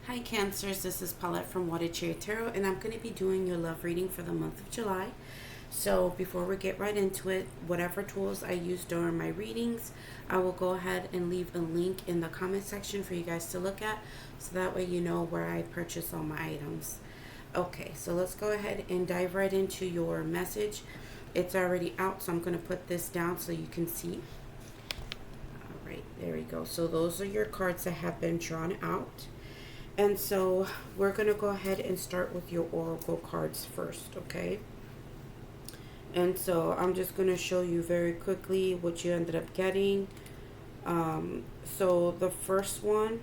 Hi Cancers, this is Paulette from Watersigns Tarot, and I'm going to be doing your love reading for the month of July. So before we get right into it, whatever tools I use during my readings, I will go ahead and leave a link in the comment section for you guys to look at, so that way you know where I purchase all my items. Okay, so let's go ahead and dive right into your message. It's already out, so I'm going to put this down so you can see. All right, there we go. So those are your cards that have been drawn out. And so we're going to go ahead and start with your oracle cards first, okay? And so I'm just going to show you very quickly what you ended up getting. So the first one,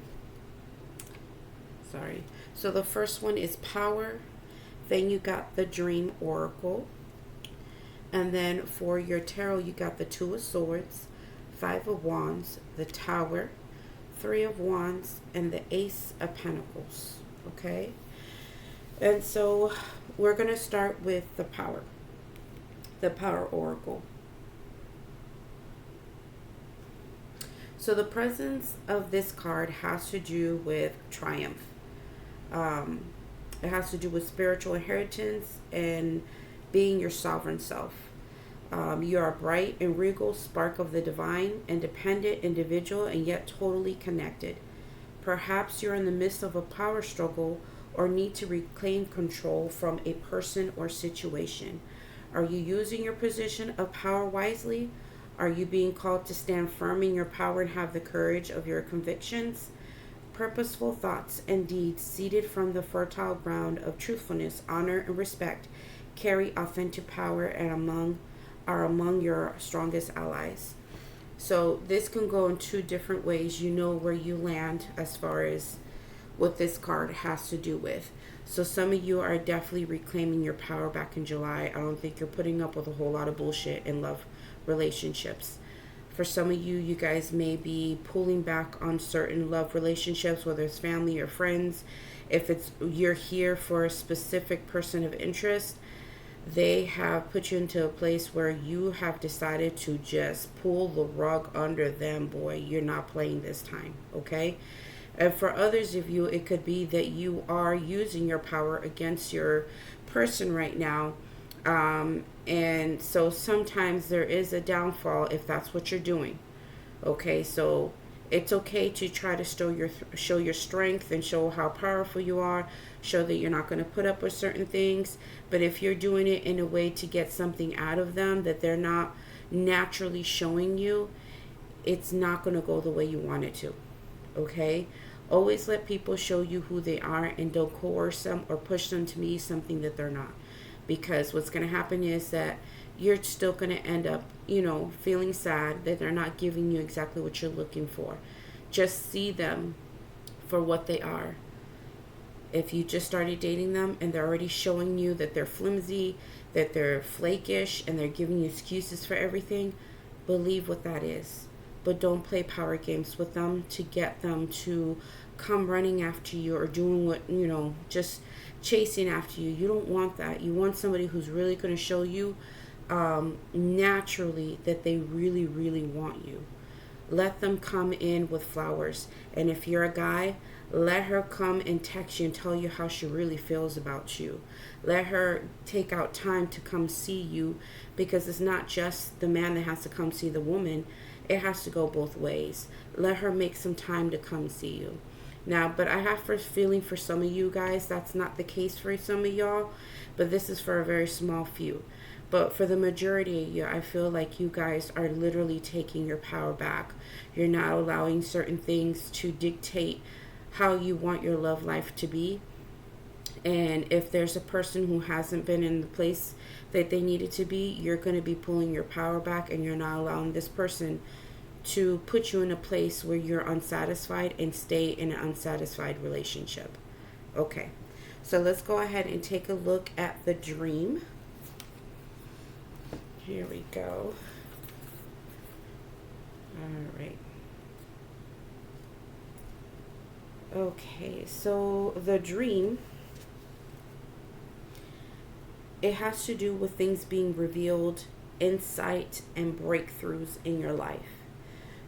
So the first one is power. Then you got the dream oracle. And then for your tarot, you got the Two of Swords, Five of Wands, the Tower, Three of Wands, and the Ace of Pentacles. Okay? And so we're going to start with the power oracle. So the presence of this card has to do with triumph. It has to do with spiritual inheritance and being your sovereign self. You are a bright and regal spark of the divine, independent individual, and yet totally connected. Perhaps you're in the midst of a power struggle or need to reclaim control from a person or situation. Are you using your position of power wisely? Are you being called to stand firm in your power and have the courage of your convictions? Purposeful thoughts and deeds seeded from the fertile ground of truthfulness, honor, and respect carry authentic power and are among your strongest allies. So this can go in two different ways. You know where you land as far as what this card has to do with. So some of you are definitely reclaiming your power back in July. I don't think you're putting up with a whole lot of bullshit in love relationships. For some of you, you guys may be pulling back on certain love relationships, whether it's family or friends. If it's you're here for a specific person of interest, they have put you into a place where you have decided to just pull the rug under them. Boy, you're not playing this time, okay? And for others of you, it could be that you are using your power against your person right now. And so sometimes there is a downfall if that's what you're doing. Okay, so it's okay to try to show your strength and show how powerful you are, show that you're not going to put up with certain things. But if you're doing it in a way to get something out of them that they're not naturally showing you, it's not going to go the way you want it to. Okay? Always let people show you who they are, and don't coerce them or push them to be something that they're not. Because what's going to happen is that you're still going to end up, feeling sad that they're not giving you exactly what you're looking for. Just see them for what they are. If you just started dating them and they're already showing you that they're flimsy, that they're flakish, and they're giving you excuses for everything, believe what that is. But don't play power games with them to get them to come running after you or doing what, just chasing after you. You don't want that. You want somebody who's really going to show you naturally that they really, really want you. Let them come in with flowers. And if you're a guy, let her come and text you and tell you how she really feels about you. Let her take out time to come see you, because it's not just the man that has to come see the woman. It has to go both ways. Let her make some time to come see you. Now, but I have a feeling for some of you guys, that's not the case for some of y'all, but this is for a very small few. But for the majority of you, I feel like you guys are literally taking your power back. You're not allowing certain things to dictate how you want your love life to be. And if there's a person who hasn't been in the place that they needed to be, you're going to be pulling your power back, and you're not allowing this person to put you in a place where you're unsatisfied and stay in an unsatisfied relationship. Okay, so let's go ahead and take a look at the dream. Here we go. All right. Okay, so the dream, it has to do with things being revealed, insight, and breakthroughs in your life.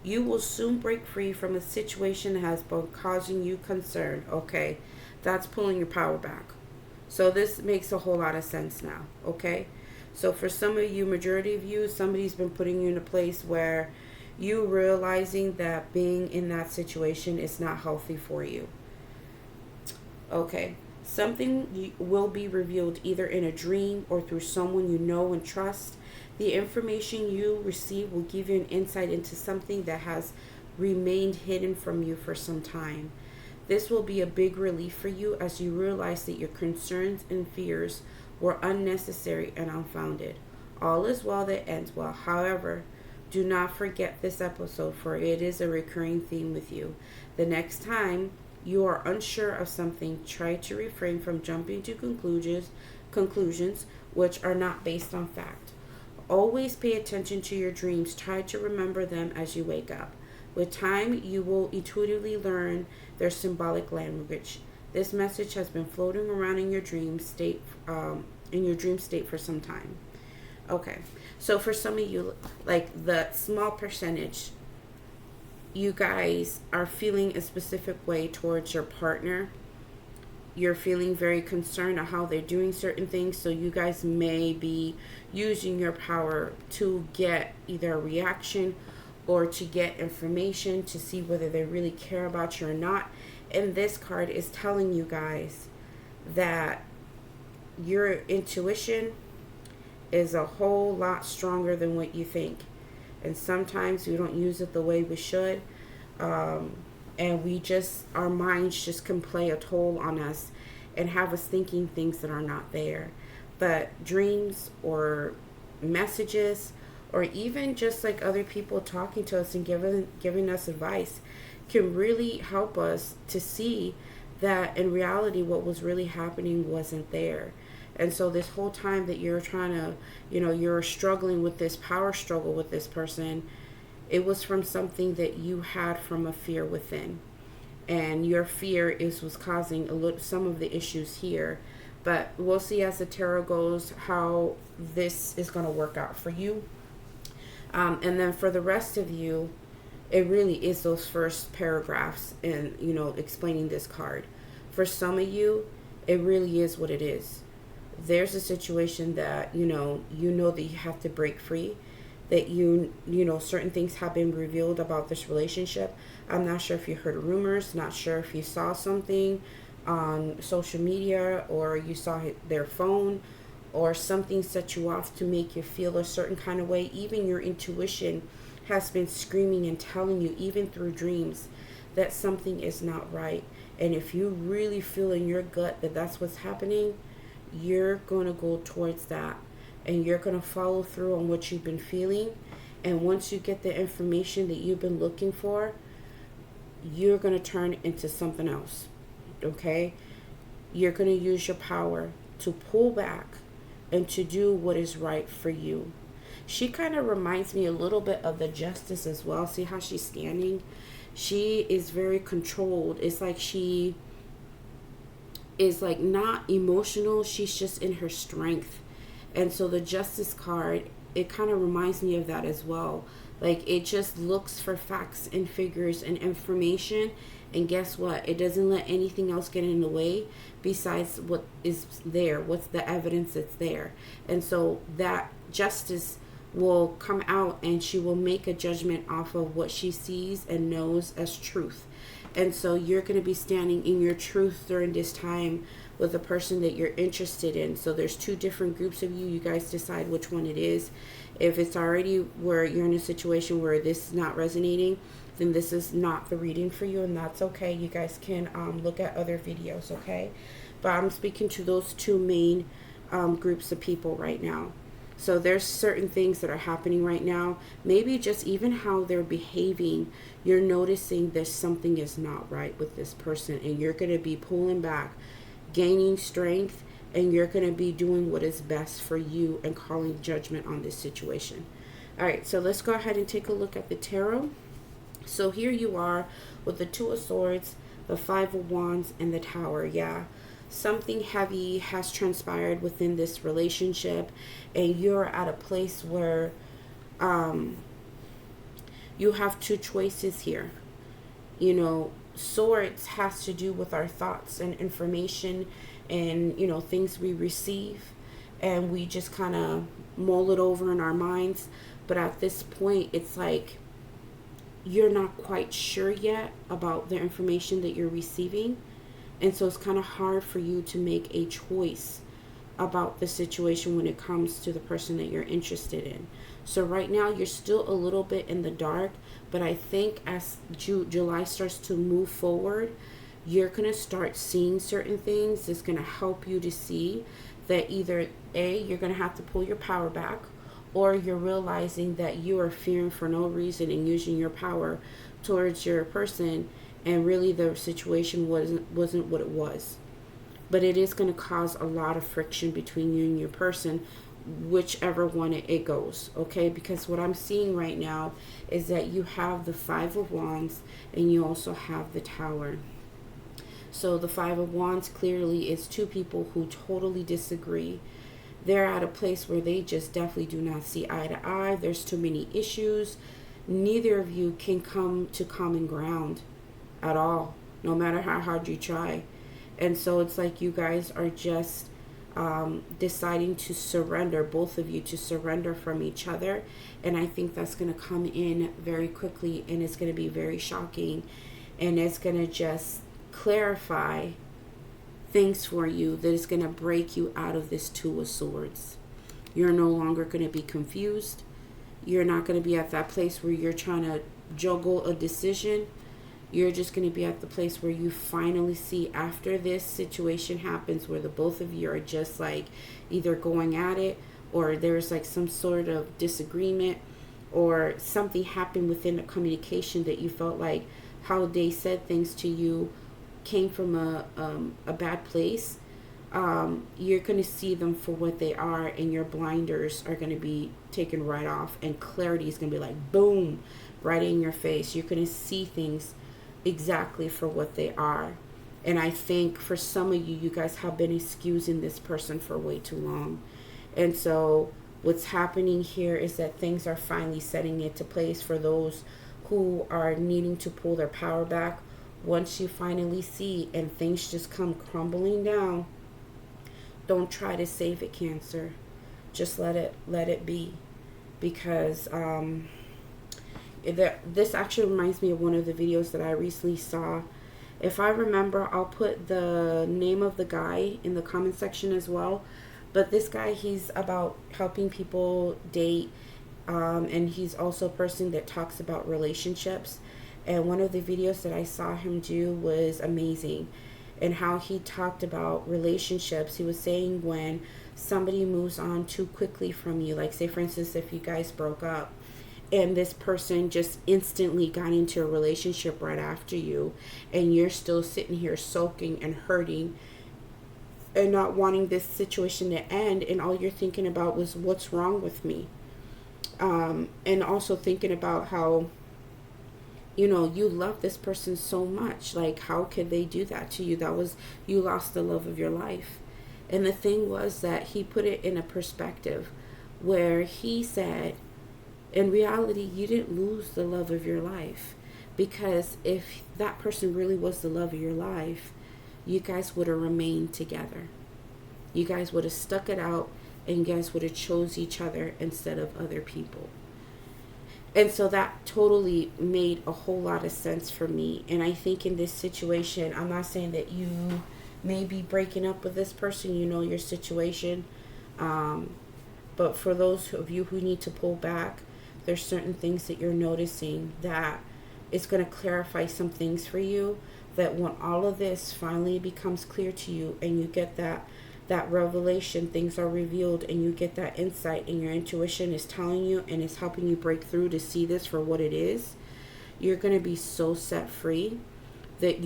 You will soon break free from a situation that has been causing you concern. Okay, that's pulling your power back. So this makes a whole lot of sense now. Okay, so for some of you, majority of you, somebody's been putting you in a place where you realizing that being in that situation is not healthy for you. Okay, something will be revealed either in a dream or through someone you know and trust. The information you receive will give you an insight into something that has remained hidden from you for some time. This will be a big relief for you as you realize that your concerns and fears were unnecessary and unfounded. All is well that ends well. However, do not forget this episode, for it is a recurring theme with you. The next time you are unsure of something, try to refrain from jumping to conclusions which are not based on fact. Always pay attention to your dreams. Try to remember them as you wake up. With time, you will intuitively learn their symbolic language. This message has been floating around in your dream state, for some time. Okay, so for some of you, like the small percentage, you guys are feeling a specific way towards your partner. You're feeling very concerned of how they're doing certain things, so you guys may be using your power to get either a reaction or to get information to see whether they really care about you or not. And this card is telling you guys that your intuition is a whole lot stronger than what you think. And sometimes we don't use it the way we should. And our minds just can play a toll on us and have us thinking things that are not there. But dreams or messages, or even just like other people talking to us and giving us advice, can really help us to see that in reality what was really happening wasn't there. And so this whole time that you're trying to, you're struggling with this power struggle with this person, it was from something that you had from a fear within. And your fear was causing some of the issues here. But we'll see as the tarot goes how this is going to work out for you. And then for the rest of you, it really is those first paragraphs and, explaining this card. For some of you, it really is what it is. There's a situation that, that you have to break free, that certain things have been revealed about this relationship. I'm not sure if you heard rumors, not sure if you saw something on social media or you saw their phone or something set you off to make you feel a certain kind of way. Even your intuition has been screaming and telling you, even through dreams, that something is not right. And if you really feel in your gut that that's what's happening, you're going to go towards that and you're going to follow through on what you've been feeling. And once you get the information that you've been looking for, you're going to turn into something else. Okay? You're going to use your power to pull back and to do what is right for you. She kind of reminds me a little bit of the Justice as well. See how she's standing? She is very controlled. It's like she is like not emotional. She's just in her strength. And so the Justice card, it kind of reminds me of that as well. Like it just looks for facts and figures and information. And guess what? It doesn't let anything else get in the way besides what is there. What's the evidence that's there? And so that Justice will come out and she will make a judgment off of what she sees and knows as truth. And so you're going to be standing in your truth during this time with the person that you're interested in. So there's two different groups of you. You guys decide which one it is. If it's already where you're in a situation where this is not resonating, then this is not the reading for you, and that's okay. You guys can look at other videos, okay? But I'm speaking to those two main groups of people right now. So there's certain things that are happening right now. Maybe just even how they're behaving, you're noticing that something is not right with this person, and you're going to be pulling back, gaining strength, and you're going to be doing what is best for you and calling judgment on this situation. All right, so let's go ahead and take a look at the tarot. So here you are with the Two of Swords, the Five of Wands, and the Tower. Yeah, something heavy has transpired within this relationship, and you're at a place where You have two choices here. You know, swords has to do with our thoughts and information and, you know, things we receive, and we just kind of mull it over in our minds. But at this point, it's like you're not quite sure yet about the information that you're receiving. And so it's kind of hard for you to make a choice about the situation when it comes to the person that you're interested in. So right now you're still a little bit in the dark, but I think as July starts to move forward, you're going to start seeing certain things that's going to help you to see that either A, you're going to have to pull your power back, or you're realizing that you are fearing for no reason and using your power towards your person, and really the situation wasn't what it was. But it is going to cause a lot of friction between you and your person, whichever one it goes, okay? Because what I'm seeing right now is that you have the Five of Wands and you also have the Tower. So the Five of Wands clearly is two people who totally disagree. They're at a place where they just definitely do not see eye to eye. There's too many issues. Neither of you can come to common ground at all, no matter how hard you try. And so it's like you guys are just deciding to surrender, both of you to surrender from each other. And I think that's going to come in very quickly, and it's going to be very shocking, and it's going to just clarify things for you that is going to break you out of this Two of Swords. You're no longer going to be confused. You're not going to be at that place where you're trying to juggle a decision. You're just going to be at the place where you finally see, after this situation happens where the both of you are just like either going at it, or there's like some sort of disagreement, or something happened within the communication that you felt like how they said things to you came from a bad place. You're going to see them for what they are, and your blinders are going to be taken right off, and clarity is going to be like boom, right in your face. You're going to see things exactly for what they are. And I think for some of you, you guys have been excusing this person for way too long. And so what's happening here is that things are finally setting into place for those who are needing to pull their power back. Once you finally see and things just come crumbling down, don't try to save it, Cancer. Just let it be. Because this actually reminds me of one of the videos that I recently saw. If I remember, I'll put the name of the guy in the comment section as well. But this guy, he's about helping people date, and he's also a person that talks about relationships. And one of the videos that I saw him do was amazing, and how he talked about relationships. He was saying when somebody moves on too quickly from you, like say for instance, if you guys broke up and this person just instantly got into a relationship right after you, and you're still sitting here sulking and hurting and not wanting this situation to end, and all you're thinking about was what's wrong with me, and also thinking about how, you know, you love this person so much, like how could they do that to you? That was, you lost the love of your life. And the thing was that he put it in a perspective where he said, in reality, you didn't lose the love of your life, because if that person really was the love of your life, you guys would have remained together. You guys would have stuck it out, and you guys would have chose each other instead of other people. And so that totally made a whole lot of sense for me. And I think in this situation, I'm not saying that you may be breaking up with this person, you know your situation. But for those of you who need to pull back, there's certain things that you're noticing that it's going to clarify some things for you, that when all of this finally becomes clear to you and you get that revelation, things are revealed, and you get that insight, and your intuition is telling you and is helping you break through to see this for what it is, you're going to be so set free that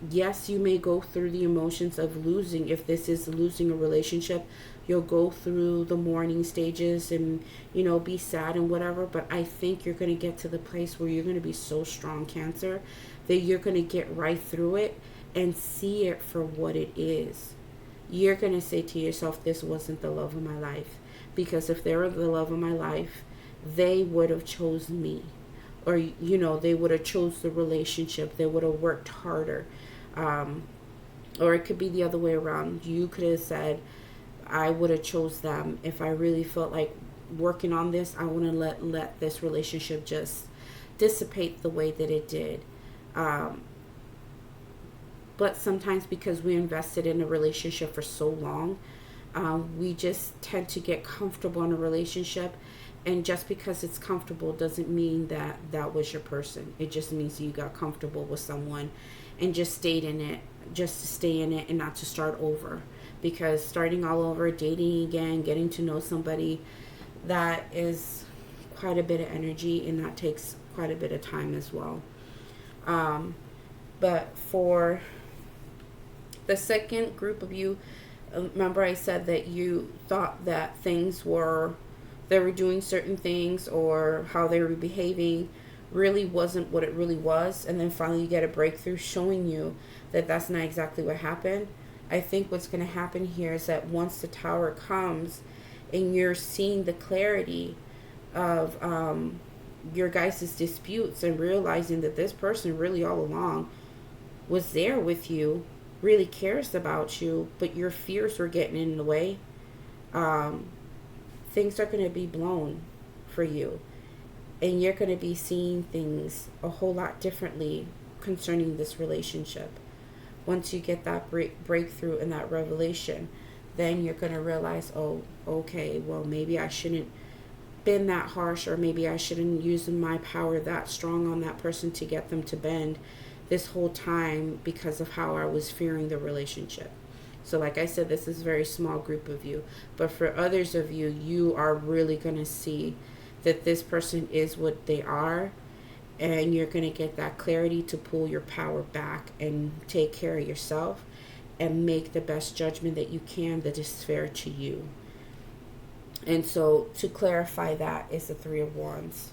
yes, you may go through the emotions of losing. If this is losing a relationship, you'll go through the mourning stages and, you know, be sad and whatever. But I think you're going to get to the place where you're going to be so strong, Cancer, that you're going to get right through it and see it for what it is. You're going to say to yourself, this wasn't the love of my life. Because if they were the love of my life, they would have chosen me. or, they would have chose the relationship. They would have worked harder. Or it could be the other way around. You could have said, I would have chose them if I really felt like working on this. I want to let this relationship just dissipate the way that it did. But sometimes because we invested in a relationship for so long, we just tend to get comfortable in a relationship. And just because it's comfortable doesn't mean that that was your person. It just means you got comfortable with someone and just stayed in it, just to stay in it and not to start over. Because starting all over, dating again, getting to know somebody, that is quite a bit of energy, and that takes quite a bit of time as well. But for the second group of you, remember I said that you thought that they were doing certain things, or how they were behaving really wasn't what it really was. And then finally you get a breakthrough showing you that that's not exactly what happened. I think what's going to happen here is that once the Tower comes and you're seeing the clarity of your guys' disputes, and realizing that this person really all along was there with you, really cares about you, but your fears were getting in the way, things are going to be blown for you. And you're going to be seeing things a whole lot differently concerning this relationship. Once you get that breakthrough and that revelation, then you're going to realize, oh, okay, well, maybe I shouldn't been that harsh, or maybe I shouldn't use my power that strong on that person to get them to bend this whole time because of how I was fearing the relationship. So like I said, this is a very small group of you. But for others of you, you are really going to see that this person is what they are. And you're going to get that clarity to pull your power back and take care of yourself and make the best judgment that you can that is fair to you. And so to clarify, that is the Three of Wands.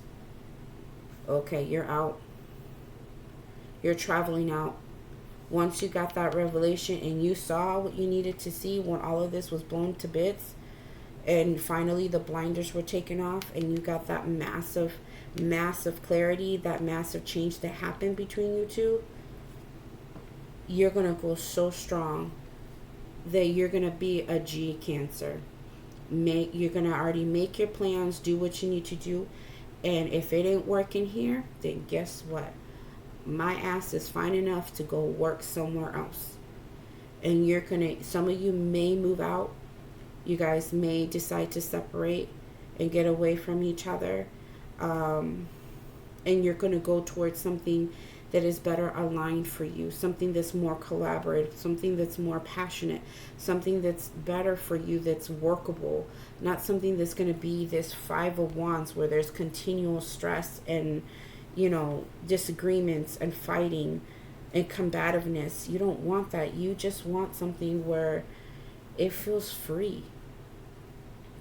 Okay, you're out. You're traveling out. Once you got that revelation and you saw what you needed to see when all of this was blown to bits, and finally the blinders were taken off, and you got that massive clarity, that massive change that happened between you two, you're going to go so strong that you're going to be a G Cancer. You're going to already make your plans, do what you need to do. And if it ain't working here, then guess what? My ass is fine enough to go work somewhere else. And some of you may move out. You guys may decide to separate and get away from each other. And you're going to go towards something that is better aligned for you, something that's more collaborative, something that's more passionate, something that's better for you, that's workable, not something that's going to be this Five of Wands where there's continual stress and, disagreements and fighting and combativeness. You don't want that. You just want something where it feels free.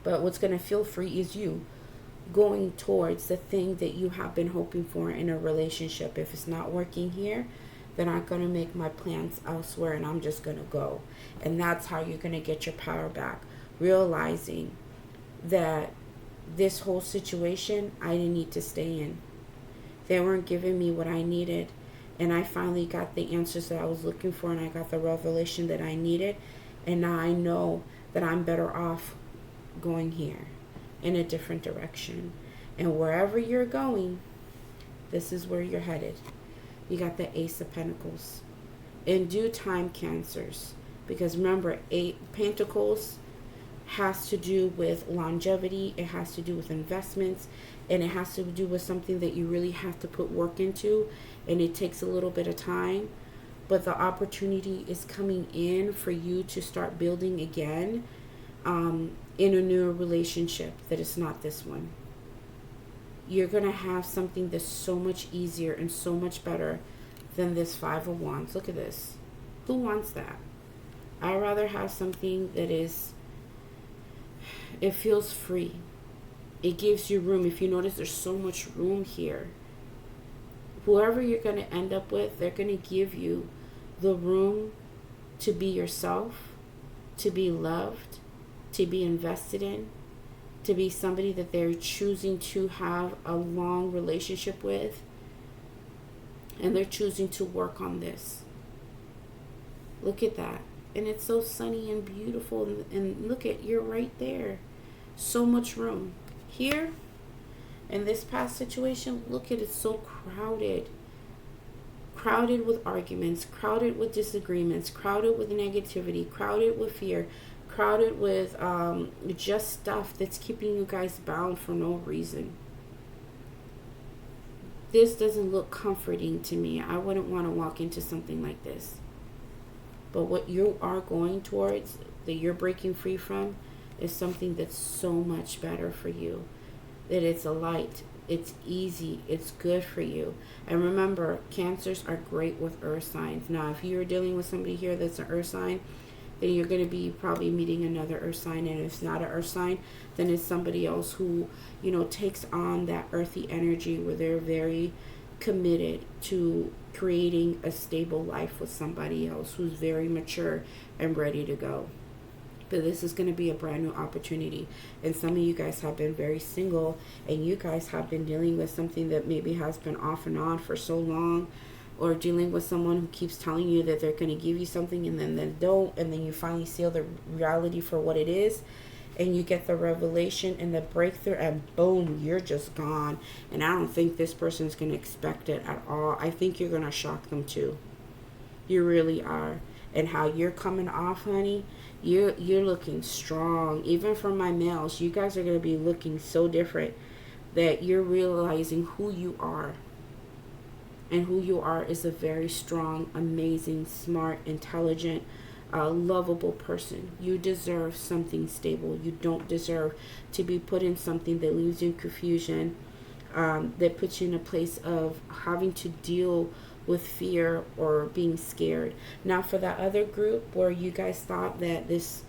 But what's going to feel free is you going towards the thing that you have been hoping for in a relationship. If it's not working here, then I'm going to make my plans elsewhere and I'm just going to go. And that's how you're going to get your power back. Realizing that this whole situation, I didn't need to stay in. They weren't giving me what I needed. And I finally got the answers that I was looking for, and I got the revelation that I needed. And now I know that I'm better off going here in a different direction. And wherever you're going, this is where you're headed. You got the Ace of Pentacles. In due time, Cancers. Because remember, 8 Pentacles has to do with longevity. It has to do with investments. And it has to do with something that you really have to put work into. And it takes a little bit of time. But the opportunity is coming in for you to start building again. In a new relationship that is not this one. You're going to have something that's so much easier and so much better than this Five of Wands. Look at this. Who wants that? I'd rather have something that it feels free. It gives you room. If you notice, there's so much room here. Whoever you're going to end up with, they're going to give you the room to be yourself, to be loved, to be invested in, to be somebody that they're choosing to have a long relationship with, and they're choosing to work on this. Look at that. And it's so sunny and beautiful, and look at, you're right there. So much room. Here, in this past situation, look at it, so crowded. Crowded with arguments, crowded with disagreements, crowded with negativity, crowded with fear, crowded with just stuff that's keeping you guys bound for no reason. This doesn't look comforting to me. I wouldn't want to walk into something like this. But what you are going towards, that you're breaking free from, is something that's so much better for you. That it's a light. It's easy. It's good for you. And remember, Cancers are great with earth signs. Now, if you're dealing with somebody here that's an earth sign, then you're going to be probably meeting another earth sign. And if it's not an earth sign, then it's somebody else who, takes on that earthy energy where they're very committed to creating a stable life with somebody else who's very mature and ready to go. But this is going to be a brand new opportunity. And some of you guys have been very single, and you guys have been dealing with something that maybe has been off and on for so long, or dealing with someone who keeps telling you that they're going to give you something and then they don't, and then you finally see the reality for what it is, and you get the revelation and the breakthrough, and boom, you're just gone. And I don't think this person's going to expect it at all. I think you're going to shock them too. You really are. And how you're coming off, honey, you're looking strong. Even for my males, you guys are going to be looking so different, that you're realizing who you are. And who you are is a very strong, amazing, smart, intelligent, lovable person. You deserve something stable. You don't deserve to be put in something that leaves you in confusion, that puts you in a place of having to deal with fear or being scared. Now, for that other group where you guys thought that this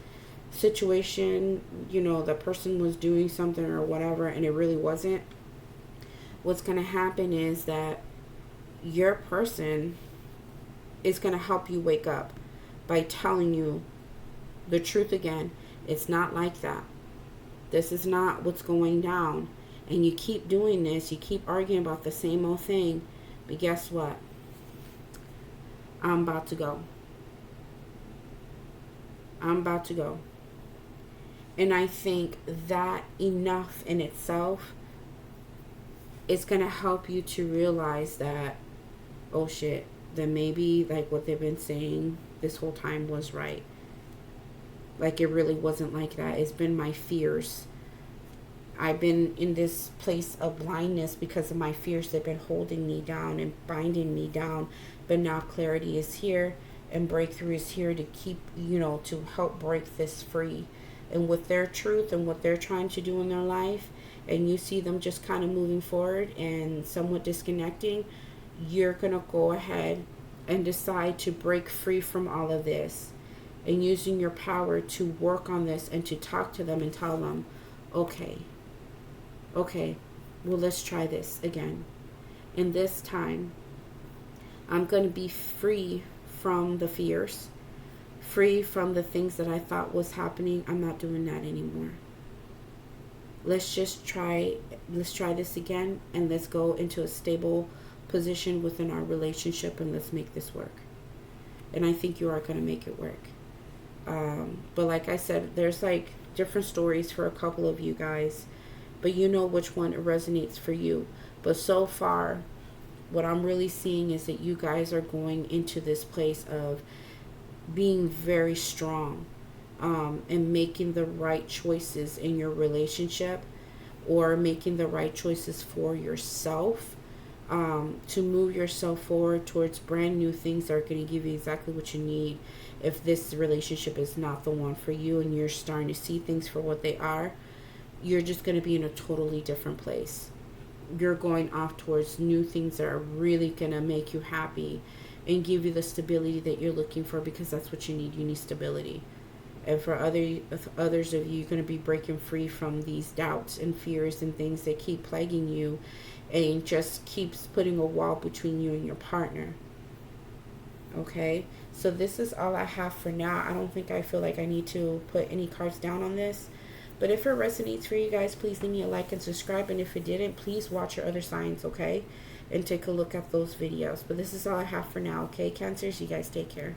situation, the person was doing something or whatever, and it really wasn't, what's going to happen is that your person is going to help you wake up by telling you the truth again. It's not like that. This is not what's going down. And you keep doing this. You keep arguing about the same old thing. But guess what? I'm about to go. I'm about to go. And I think that enough in itself is going to help you to realize that, oh shit, that maybe like what they've been saying this whole time was right. Like it really wasn't like that. It's been my fears. I've been in this place of blindness because of my fears that have been holding me down and binding me down. But now clarity is here and breakthrough is here to keep, to help break this free. And with their truth and what they're trying to do in their life, and you see them just kind of moving forward and somewhat disconnecting, you're going to go ahead and decide to break free from all of this, and using your power to work on this and to talk to them and tell them, okay, well, let's try this again. And this time, I'm going to be free from the fears, free from the things that I thought was happening. I'm not doing that anymore. Let's try this again, and let's go into a stable position within our relationship, and let's make this work. And I think you are going to make it work. But like I said, there's like different stories for a couple of you guys, but you know which one resonates for you. But so far, what I'm really seeing is that you guys are going into this place of being very strong, and making the right choices in your relationship, or making the right choices for yourself, to move yourself forward towards brand new things that are going to give you exactly what you need. If this relationship is not the one for you and you're starting to see things for what they are, you're just going to be in a totally different place. You're going off towards new things that are really going to make you happy and give you the stability that you're looking for, because that's what you need. You need stability. And for others of you, you're going to be breaking free from these doubts and fears and things that keep plaguing you and just keeps putting a wall between you and your partner. Okay? So this is all I have for now. I don't think I feel like I need to put any cards down on this. But if it resonates for you guys, please leave me a like and subscribe. And if it didn't, please watch your other signs, okay? And take a look at those videos. But this is all I have for now, okay, Cancers? You guys take care.